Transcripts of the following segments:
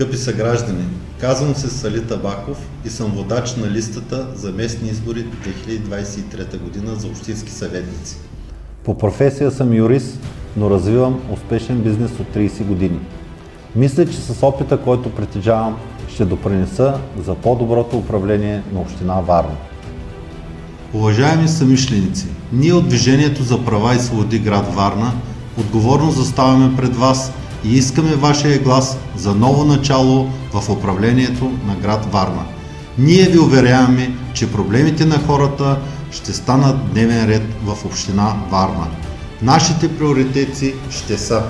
Скъпи съграждани, казвам се Сали Табаков и съм водач на листата за местни избори 2023 година за общински съветници. По професия съм юрист, но развивам успешен бизнес от 30 години. Мисля, че с опита, който притежавам, ще допринеса за по-доброто управление на община Варна. Уважаеми съмишленици, ние от Движението за права и свободи град Варна отговорно заставаме пред вас и искаме вашия глас за ново начало в управлението на град Варна. Ние ви уверяваме, че проблемите на хората ще станат дневен ред в община Варна. Нашите приоритети ще са: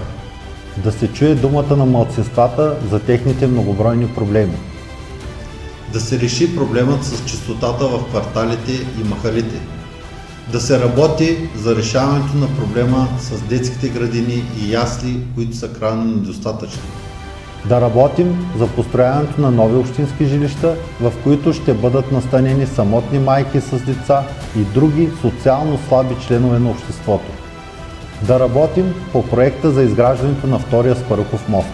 да се чуе думата на малцинствата за техните многобройни проблеми, да се реши проблемът с чистотата в кварталите и махалите, да се работи за решаването на проблема с детските градини и ясли, които са крайно недостатъчни, да работим за построяването на нови общински жилища, в които ще бъдат настанени самотни майки с деца и други социално слаби членове на обществото, да работим по проекта за изграждането на втория Спарухов мост.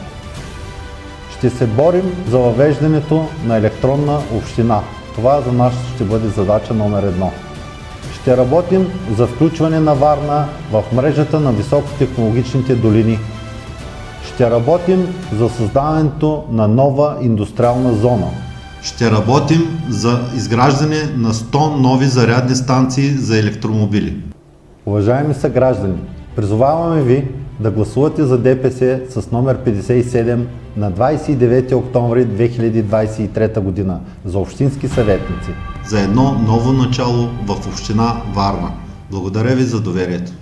Ще се борим за въвеждането на електронна община. Това за нас ще бъде задача номер 1. Ще работим за включване на Варна в мрежата на високотехнологичните долини. Ще работим за създаването на нова индустриална зона. Ще работим за изграждане на 100 нови зарядни станции за електромобили. Уважаеми съграждани, призоваваме ви да гласувате за ДПС с номер 57 на 29 октомври 2023 година за общински съветници. За едно ново начало в община Варна. Благодаря ви за доверието.